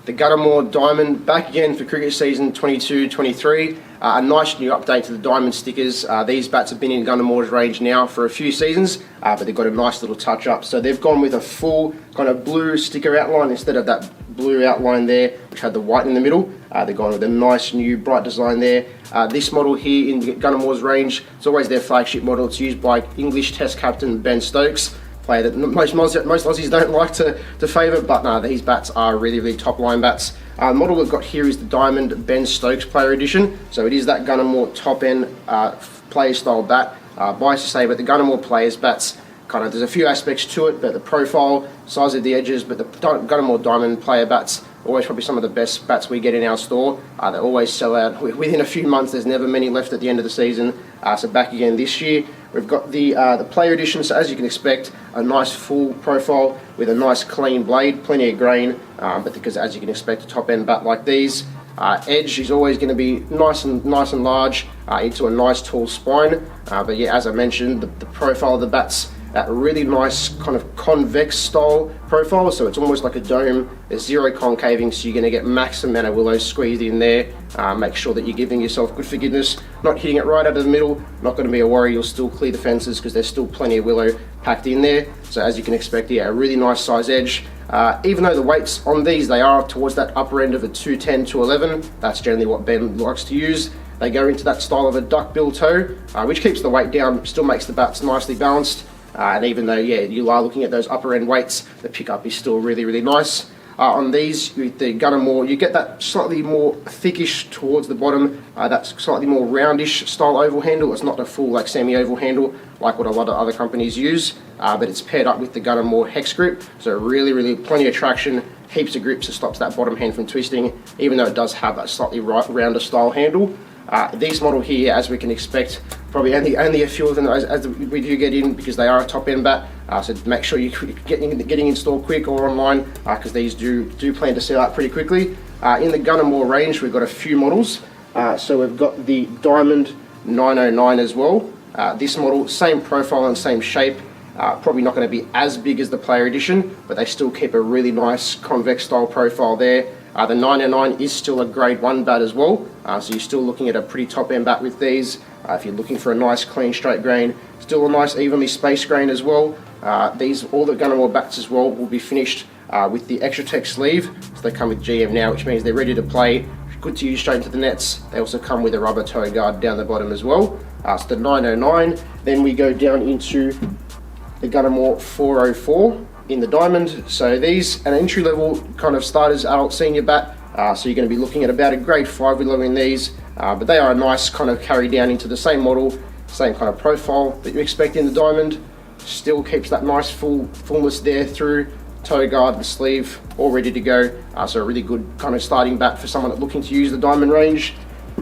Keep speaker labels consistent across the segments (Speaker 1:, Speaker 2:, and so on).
Speaker 1: The Gunn Moore Diamond back again for cricket season 22-23. A nice new update to the Diamond stickers. These bats have been in Gunn Moore's range now for a few seasons, but they've got a nice little touch up. So they've gone with a full kind of blue sticker outline instead of that blue outline there, which had the white in the middle. They've gone with a nice new bright design there. This model here in Gunn Moore's range, it's always their flagship model. It's used by English Test captain Ben Stokes, player that most Aussies don't like to favour, but these bats are really top line bats. The model we've got here is the Diamond Ben Stokes Player Edition, so it is that Gunn Moore top end player style bat. Biased to say, but the Gunn Moore players bats, kind of, there's a few aspects to it, but the profile, size of the edges, but the Gunn Moore Diamond player bats, always probably some of the best bats we get in our store. They always sell out within a few months. There's never many left at the end of the season. So back again this year, we've got the Player Edition. So as you can expect, a nice full profile with a nice clean blade, plenty of grain. But because as you can expect, a top end bat like these, edge is always going to be nice and large into a nice tall spine. But yeah, as I mentioned, the profile of the bats, that really nice kind of convex style profile, so it's almost like a dome. There's zero concaving, so you're going to get max amount of willows squeezed in there. Make sure that you're giving yourself good forgiveness, not hitting it right out of the middle. Not going to be a worry, you'll still clear the fences because there's still plenty of willow packed in there. So as you can expect, yeah, a really nice size edge. Even though the weights on these, they are towards that upper end of a 210 to 11, that's generally what Ben likes to use. They go into that style of a duckbill toe, which keeps the weight down, still makes the bats nicely balanced. And even though, yeah, you are looking at those upper end weights, the pickup is still really nice. On these, with the Gunn Moore, you get that slightly more thickish towards the bottom, that slightly more roundish style oval handle. It's not a full like semi-oval handle like what a lot of other companies use, but it's paired up with the Gunn Moore hex grip, so really plenty of traction, heaps of grips that stops that bottom hand from twisting, even though it does have that slightly rounder style handle. These model here, as we can expect, probably only a few of them as we do get in because they are a top end bat. So make sure you're getting in store quick or online because these do plan to sell out pretty quickly. In the Gunn Moore range, we've got a few models. So we've got the Diamond 909 as well. This model, same profile and same shape. Probably not going to be as big as the Player Edition, but they still keep a really nice convex style profile there. The 909 is still a grade 1 bat as well, so you're still looking at a pretty top end bat with these. If you're looking for a nice clean straight grain, still a nice evenly spaced grain as well. All the Gunn Moore bats as well will be finished with the Extra Tech sleeve, so they come with GM now, which means they're ready to play, good to use straight into the nets. They also come with a rubber toe guard down the bottom as well. So the 909, then we go down into the Gunn Moore 404 in the Diamond. So these an entry level kind of starters adult senior bat, so you're going to be looking at about a grade 5 willow in these, but they are a nice kind of carry down into the same model, same kind of profile that you expect in the Diamond. Still keeps that nice fullness there through toe guard and sleeve, all ready to go. So a really good kind of starting bat for someone that's looking to use the Diamond range.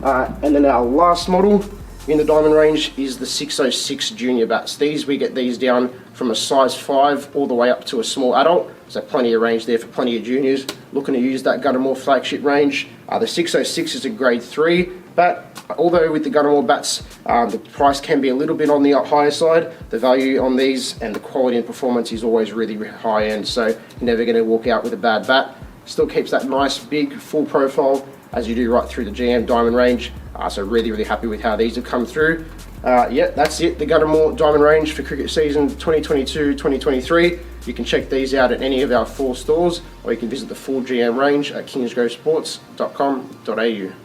Speaker 1: And then our last model in the Diamond range is the 606 junior bats. We get these down from a size 5 all the way up to a small adult, so plenty of range there for plenty of juniors looking to use that Gunn Moore flagship range. The 606 is a grade 3 bat, although with the Gunn Moore bats the price can be a little bit on the higher side. The value on these and the quality and performance is always really high end, so you're never going to walk out with a bad bat. Still keeps that nice big full profile as you do right through the GM Diamond range. So really happy with how these have come through. Yeah, that's it, the Gunn Moore Diamond range for cricket season 2022-2023. You can check these out at any of our 4 stores, or you can visit the full GM range at kingsgrovesports.com.au.